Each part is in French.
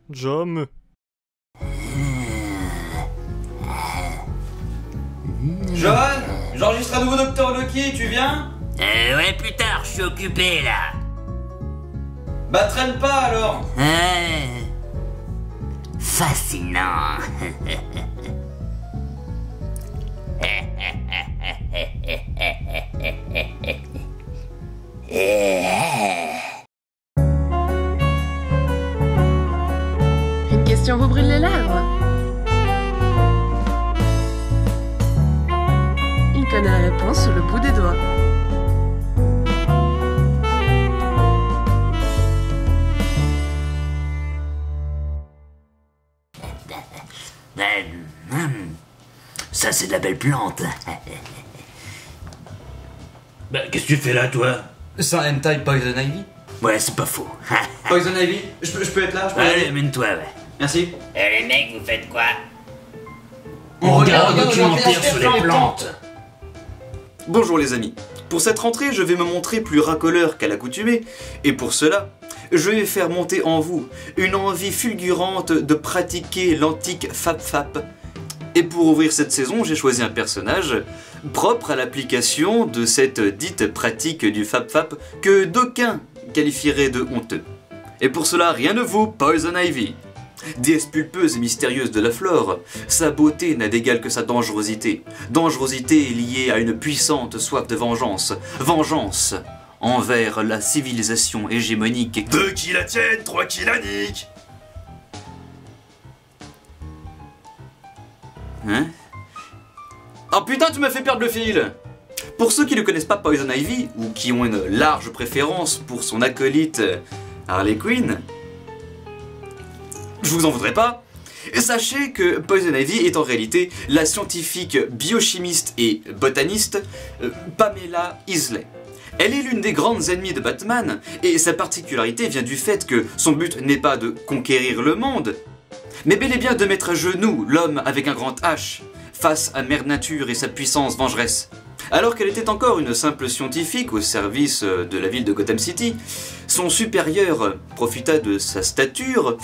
Jamais. Johan, j'enregistre un nouveau Docteur Loki, tu viens? Ouais, plus tard, je suis occupé là. Bah traîne pas alors. Fascinant. Une question vous brûle les lèvres? Il connaît la réponse sur le bout des doigts. Ça, c'est de la belle plante. Bah, qu'est-ce que tu fais là, toi? C'est un hentai Poison Ivy. Ouais, c'est pas faux. Poison Ivy, je peux être là, je peux Allez, aller. amène-toi, ouais. Merci. Les mecs, vous faites quoi? On regarde un documentaire sur les plantes. Bonjour les amis. Pour cette rentrée, je vais me montrer plus racoleur qu'à l'accoutumée, et pour cela, je vais faire monter en vous une envie fulgurante de pratiquer l'antique Fap-Fap. Et pour ouvrir cette saison, j'ai choisi un personnage propre à l'application de cette dite pratique du Fap-Fap que d'aucuns qualifieraient de honteux. Et pour cela, rien ne vaut Poison Ivy. Déesse pulpeuse et mystérieuse de la flore, sa beauté n'a d'égal que sa dangerosité. Dangerosité liée à une puissante soif de vengeance. Vengeance envers la civilisation hégémonique. 2 qui la tiennent, 3 qui la niquent. Hein? Oh putain, tu m'as fait perdre le fil! Pour ceux qui ne connaissent pas Poison Ivy, ou qui ont une large préférence pour son acolyte Harley Quinn, je vous en voudrais pas. Sachez que Poison Ivy est en réalité la scientifique biochimiste et botaniste Pamela Isley. Elle est l'une des grandes ennemies de Batman, et sa particularité vient du fait que son but n'est pas de conquérir le monde, mais bel et bien de mettre à genoux l'homme avec un grand H, face à Mère Nature et sa puissance vengeresse. Alors qu'elle était encore une simple scientifique au service de la ville de Gotham City, son supérieur profita de sa stature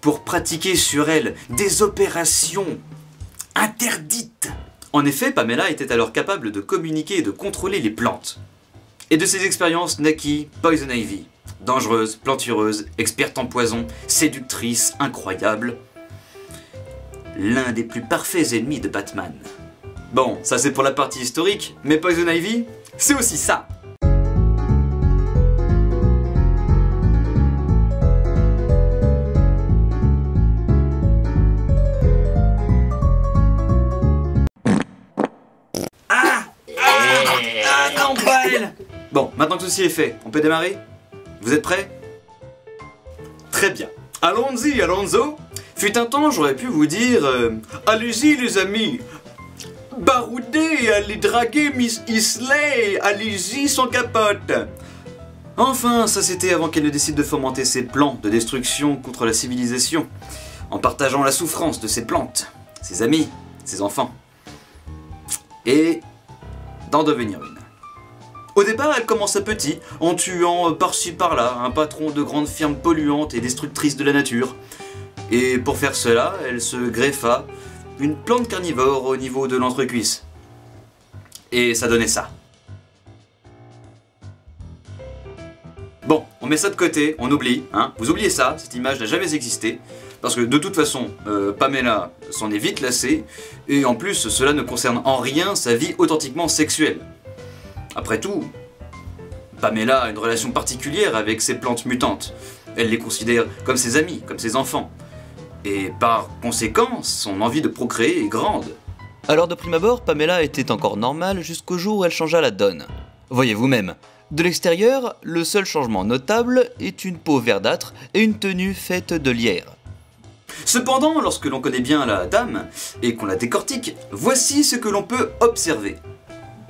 pour pratiquer sur elle des opérations interdites. En effet, Pamela était alors capable de communiquer et de contrôler les plantes. Et de ces expériences naquit Poison Ivy. Dangereuse, plantureuse, experte en poison, séductrice, incroyable. L'un des plus parfaits ennemis de Batman. Bon, ça c'est pour la partie historique, mais Poison Ivy, c'est aussi ça. Non, pas elle. Bon, maintenant que ceci est fait, on peut démarrer? Vous êtes prêts? Très bien. Allons-y, Alonso. Fut un temps, j'aurais pu vous dire allez-y les amis, baroudez, allez draguer Miss Isley, allez-y sans capote. Enfin, ça c'était avant qu'elle ne décide de fomenter ses plans de destruction contre la civilisation, en partageant la souffrance de ses plantes, ses amis, ses enfants, et d'en devenir une. Au départ, elle commença petit, en tuant par-ci par-là un patron de grandes firmes polluantes et destructrices de la nature. Et pour faire cela, elle se greffa une plante carnivore au niveau de l'entrecuisse. Et ça donnait ça. Bon, on met ça de côté, on oublie, hein. Vous oubliez ça, cette image n'a jamais existé. Parce que de toute façon, Pamela s'en est vite lassée, et en plus, cela ne concerne en rien sa vie authentiquement sexuelle. Après tout, Pamela a une relation particulière avec ces plantes mutantes. Elle les considère comme ses amis, comme ses enfants. Et par conséquent, son envie de procréer est grande. Alors de prime abord, Pamela était encore normale jusqu'au jour où elle changea la donne. Voyez vous-même. De l'extérieur, le seul changement notable est une peau verdâtre et une tenue faite de lierre. Cependant, lorsque l'on connaît bien la dame et qu'on la décortique, voici ce que l'on peut observer.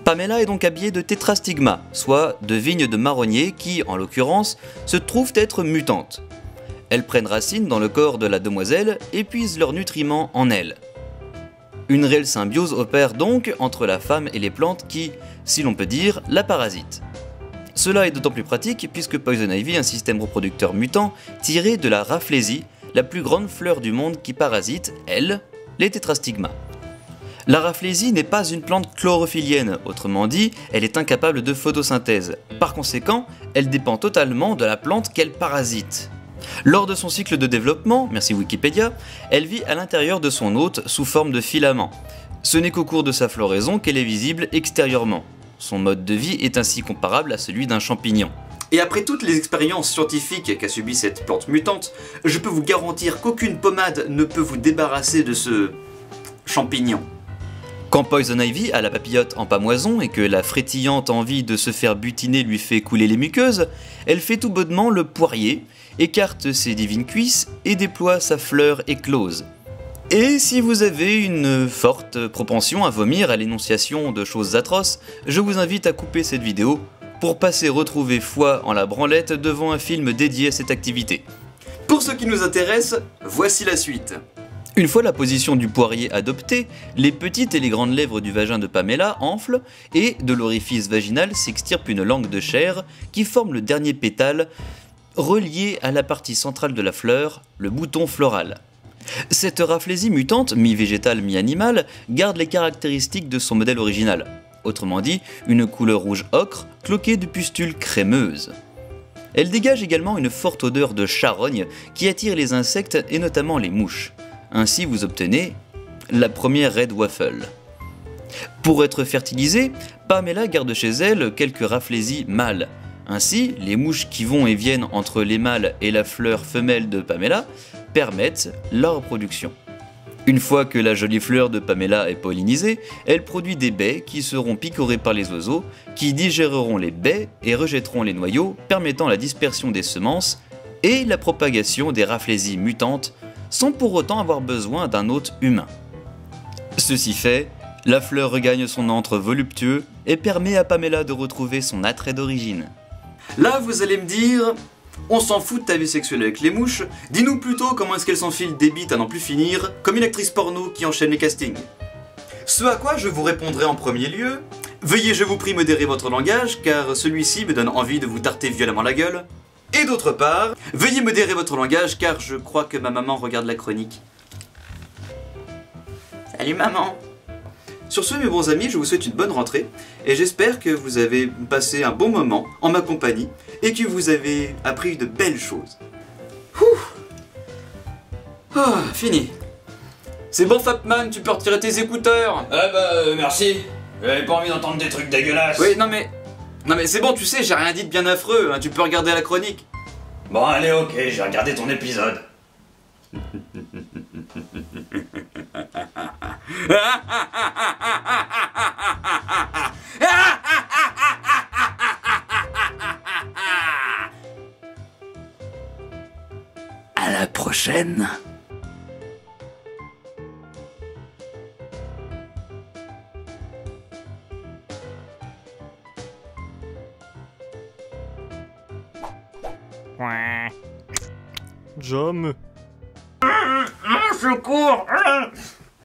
Pamela est donc habillée de tétrastigma, soit de vignes de marronnier qui, en l'occurrence, se trouvent être mutantes. Elles prennent racine dans le corps de la demoiselle et puisent leurs nutriments en elle. Une réelle symbiose opère donc entre la femme et les plantes qui, si l'on peut dire, la parasitent. Cela est d'autant plus pratique puisque Poison Ivy est un système reproducteur mutant tiré de la Rafflesie, la plus grande fleur du monde qui parasite, elle, les tétrastigmas. La Rafflesie n'est pas une plante chlorophyllienne, autrement dit, elle est incapable de photosynthèse. Par conséquent, elle dépend totalement de la plante qu'elle parasite. Lors de son cycle de développement, merci Wikipédia, elle vit à l'intérieur de son hôte sous forme de filament. Ce n'est qu'au cours de sa floraison qu'elle est visible extérieurement. Son mode de vie est ainsi comparable à celui d'un champignon. Et après toutes les expériences scientifiques qu'a subi cette plante mutante, je peux vous garantir qu'aucune pommade ne peut vous débarrasser de ce champignon. Quand Poison Ivy a la papillote en pamoison et que la frétillante envie de se faire butiner lui fait couler les muqueuses, elle fait tout bonnement le poirier, écarte ses divines cuisses et déploie sa fleur éclose. Et si vous avez une forte propension à vomir à l'énonciation de choses atroces, je vous invite à couper cette vidéo pour passer retrouver foi en la branlette devant un film dédié à cette activité. Pour ce qui nous intéresse, voici la suite. Une fois la position du poirier adoptée, les petites et les grandes lèvres du vagin de Pamela enflent et de l'orifice vaginal s'extirpe une langue de chair qui forme le dernier pétale relié à la partie centrale de la fleur, le bouton floral. Cette Rafflesie mutante, mi-végétale mi-animale, garde les caractéristiques de son modèle original. Autrement dit, une couleur rouge ocre, cloquée de pustules crémeuses. Elle dégage également une forte odeur de charogne qui attire les insectes et notamment les mouches. Ainsi vous obtenez la première Red Waffle. Pour être fertilisée, Pamela garde chez elle quelques Rafflesies mâles. Ainsi, les mouches qui vont et viennent entre les mâles et la fleur femelle de Pamela permettent la reproduction. Une fois que la jolie fleur de Pamela est pollinisée, elle produit des baies qui seront picorées par les oiseaux, qui digéreront les baies et rejetteront les noyaux, permettant la dispersion des semences et la propagation des Rafflesies mutantes, sans pour autant avoir besoin d'un hôte humain. Ceci fait, la fleur regagne son antre voluptueux et permet à Pamela de retrouver son attrait d'origine. Là, vous allez me dire, on s'en fout de ta vie sexuelle avec les mouches, dis-nous plutôt comment est-ce qu'elles s'enfilent des bites à n'en plus finir, comme une actrice porno qui enchaîne les castings. Ce à quoi je vous répondrai en premier lieu, veuillez je vous prie modérer votre langage, car celui-ci me donne envie de vous tarter violemment la gueule. Et d'autre part, veuillez modérer votre langage, car je crois que ma maman regarde la chronique. Salut maman. Sur ce, mes bons amis, je vous souhaite une bonne rentrée, et j'espère que vous avez passé un bon moment en ma compagnie, et que vous avez appris de belles choses. Fini. C'est bon Fapman, tu peux retirer tes écouteurs. Ah bah merci. J'avais pas envie d'entendre des trucs dégueulasses. Oui, non mais c'est bon, tu sais, j'ai rien dit de bien affreux, hein, tu peux regarder la chronique. Bon allez ok, j'ai regardé ton épisode. À la prochaine. Jam. Secours.